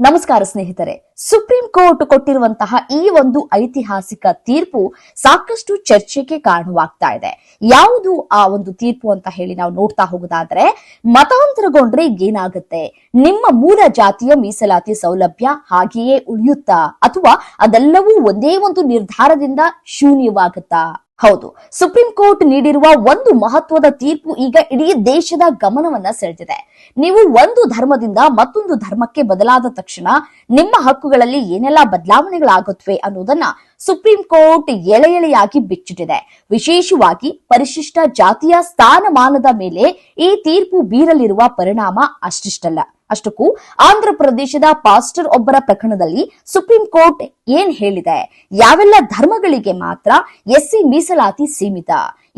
ನಮಸ್ಕಾರ ಸ್ನೇಹಿತರೆ. Supreme court ಕೊಟ್ಟಿರುವಂತಹ ಈ ಒಂದು ಐತಿಹಾಸಿಕ ತೀರ್ಪು ಸಾಕಷ್ಟು ಚರ್ಚೆಗೆ ಕಾರಣವಾಗ್ತಾ ಇದೆ. ಯಾವುದು ಆ ಒಂದು ತೀರ್ಪು ಅಂತ ಹೇಳಿ ನಾವು ನೋಡ್ತಾ ಹೋಗೋದಾದ್ರೆ, ಮತಾಂತರಗೊಂಡ್ರೆ ಏನಾಗುತ್ತೆ, ನಿಮ್ಮ ಮೂಲ ಜಾತಿಯ ಮೀಸಲಾತಿ ಸೌಲಭ್ಯ ಹಾಗೆಯೇ ಉಳಿಯುತ್ತಾ ಅಥವಾ ಅದೆಲ್ಲವೂ ಒಂದೇ ಒಂದು ನಿರ್ಧಾರದಿಂದ ಶೂನ್ಯವಾಗುತ್ತಾ? ಹೌದು, ಸುಪ್ರೀಂ ಕೋರ್ಟ್ ನೀಡಿರುವ ಒಂದು ಮಹತ್ವದ ತೀರ್ಪು ಈಗ ಇಡೀ ದೇಶದ ಗಮನವನ್ನ ಸೆಳೆದಿದೆ. ನೀವು ಒಂದು ಧರ್ಮದಿಂದ ಮತ್ತೊಂದು ಧರ್ಮಕ್ಕೆ ಬದಲಾದ ತಕ್ಷಣ ನಿಮ್ಮ ಹಕ್ಕುಗಳಲ್ಲಿ ಏನೆಲ್ಲ ಬದಲಾವಣೆಗಳಾಗುತ್ತವೆ ಅನ್ನೋದನ್ನ ಸುಪ್ರೀಂ ಕೋರ್ಟ್ ಎಳೆ ಎಳೆಯಾಗಿ ಬಿಚ್ಚಿಟ್ಟಿದೆ. ವಿಶೇಷವಾಗಿ ಪರಿಶಿಷ್ಟ ಜಾತಿಯ ಸ್ಥಾನಮಾನದ ಮೇಲೆ ಈ ತೀರ್ಪು ಬೀರಲಿರುವ ಪರಿಣಾಮ ಅಷ್ಟಕ್ಕೂ ಆಂಧ್ರ ಪ್ರದೇಶದ ಪಾಸ್ಟರ್ ಒಬ್ಬರ ಪ್ರಕರಣದಲ್ಲಿ ಸುಪ್ರೀಂ ಕೋರ್ಟ್ ಏನ್ ಹೇಳಿದೆ, ಯಾವೆಲ್ಲ ಧರ್ಮಗಳಿಗೆ ಮಾತ್ರ ಎಸ್ಸಿ ಮೀಸಲಾತಿ ಸೀಮಿತ,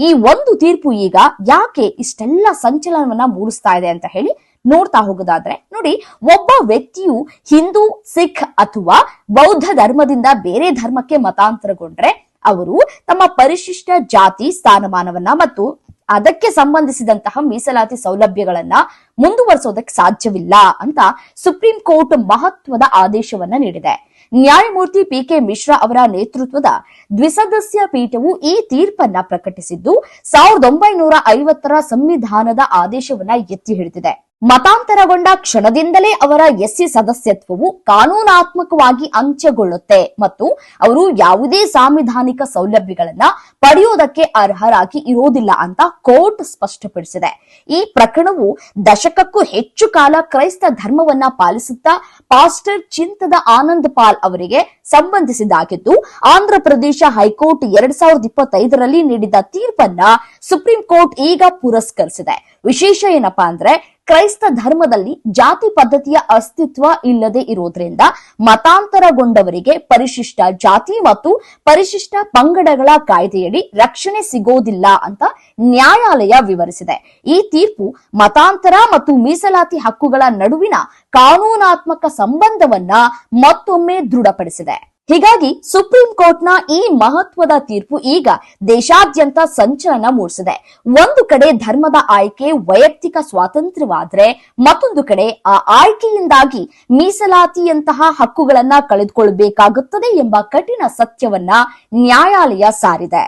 ಈ ಒಂದು ತೀರ್ಪು ಈಗ ಯಾಕೆ ಇಷ್ಟೆಲ್ಲ ಸಂಚಲನವನ್ನ ಮೂಡಿಸ್ತಾ ಇದೆ ಅಂತ ಹೇಳಿ ನೋಡ್ತಾ ಹೋಗೋದಾದ್ರೆ, ನೋಡಿ, ಒಬ್ಬ ವ್ಯಕ್ತಿಯು ಹಿಂದೂ, ಸಿಖ್ ಅಥವಾ ಬೌದ್ಧ ಧರ್ಮದಿಂದ ಬೇರೆ ಧರ್ಮಕ್ಕೆ ಮತಾಂತರಗೊಂಡ್ರೆ ಅವರು ತಮ್ಮ ಪರಿಶಿಷ್ಟ ಜಾತಿ ಸ್ಥಾನಮಾನವನ್ನ ಮತ್ತು ಅದಕ್ಕೆ ಸಂಬಂಧಿಸಿದಂತಹ ಮೀಸಲಾತಿ ಸೌಲಭ್ಯಗಳನ್ನ ಮುಂದುವರಿಸೋದಕ್ಕೆ ಸಾಧ್ಯವಿಲ್ಲ ಅಂತ ಸುಪ್ರೀಂ ಕೋರ್ಟ್ ಮಹತ್ವದ ಆದೇಶವನ್ನ ನೀಡಿದೆ. ನ್ಯಾಯಮೂರ್ತಿ ಪಿಕೆ ಮಿಶ್ರಾ ಅವರ ನೇತೃತ್ವದ ದ್ವಿಸದಸ್ಯ ಪೀಠವು ಈ ತೀರ್ಪನ್ನ ಪ್ರಕಟಿಸಿದ್ದು 1950ರ ಸಂವಿಧಾನದ ಆದೇಶವನ್ನ ಎತ್ತಿ ಹಿಡಿದಿದೆ. ಮತಾಂತರಗೊಂಡ ಕ್ಷಣದಿಂದಲೇ ಅವರ ಎಸ್ಸಿ ಸದಸ್ಯತ್ವವು ಕಾನೂನಾತ್ಮಕವಾಗಿ ಅಂತ್ಯಗೊಳ್ಳುತ್ತೆ ಮತ್ತು ಅವರು ಯಾವುದೇ ಸಾಂವಿಧಾನಿಕ ಸೌಲಭ್ಯಗಳನ್ನ ಪಡೆಯೋದಕ್ಕೆ ಅರ್ಹರಾಗಿ ಇರೋದಿಲ್ಲ ಅಂತ ಕೋರ್ಟ್ ಸ್ಪಷ್ಟಪಡಿಸಿದೆ. ಈ ಪ್ರಕರಣವು ದಶಕಕ್ಕೂ ಹೆಚ್ಚು ಕಾಲ ಕ್ರೈಸ್ತ ಧರ್ಮವನ್ನ ಪಾಲಿಸುತ್ತಾ ಪಾಸ್ಟರ್ ಚಿಂತದ ಆನಂದ್ ಪಾಲ್ ಅವರಿಗೆ ಸಂಬಂಧಿಸಿದ್ದಾಗಿದ್ದು, ಆಂಧ್ರ ಪ್ರದೇಶ ಹೈಕೋರ್ಟ್ 2025ರಲ್ಲಿ ನೀಡಿದ ತೀರ್ಪನ್ನ ಸುಪ್ರೀಂ ಕೋರ್ಟ್ ಈಗ ಪುರಸ್ಕರಿಸಿದೆ. ವಿಶೇಷ ಏನಪ್ಪಾ ಅಂದ್ರೆ, ಕ್ರೈಸ್ತ ಧರ್ಮದಲ್ಲಿ ಜಾತಿ ಪದ್ಧತಿಯ ಅಸ್ತಿತ್ವ ಇಲ್ಲದೆ ಇರೋದ್ರಿಂದ ಮತಾಂತರಗೊಂಡವರಿಗೆ ಪರಿಶಿಷ್ಟ ಜಾತಿ ಮತ್ತು ಪರಿಶಿಷ್ಟ ಪಂಗಡಗಳ ಕಾಯ್ದೆಯಡಿ ರಕ್ಷಣೆ ಸಿಗೋದಿಲ್ಲ ಅಂತ ನ್ಯಾಯಾಲಯ ವಿವರಿಸಿದೆ. ಈ ತೀರ್ಪು ಮತಾಂತರ ಮತ್ತು ಮೀಸಲಾತಿ ಹಕ್ಕುಗಳ ನಡುವಿನ ಕಾನೂನಾತ್ಮಕ ಸಂಬಂಧವನ್ನ ಮತ್ತೊಮ್ಮೆ ದೃಢಪಡಿಸಿದೆ. ಹೀಗಾಗಿ ಸುಪ್ರೀಂ ಕೋರ್ಟ್ನ ಈ ಮಹತ್ವದ ತೀರ್ಪು ಈಗ ದೇಶಾದ್ಯಂತ ಸಂಚಲನ ಮೂಡಿಸಿದೆ. ಒಂದು ಕಡೆ ಧರ್ಮದ ಆಯ್ಕೆ ವೈಯಕ್ತಿಕ ಸ್ವಾತಂತ್ರ್ಯವಾದ್ರೆ, ಮತ್ತೊಂದು ಕಡೆ ಆ ಆಯ್ಕೆಯಿಂದಾಗಿ ಮೀಸಲಾತಿಯಂತಹ ಹಕ್ಕುಗಳನ್ನ ಕಳೆದುಕೊಳ್ಳಬೇಕಾಗುತ್ತದೆ ಎಂಬ ಕಠಿಣ ಸತ್ಯವನ್ನ ನ್ಯಾಯಾಲಯ ಸಾರಿದೆ.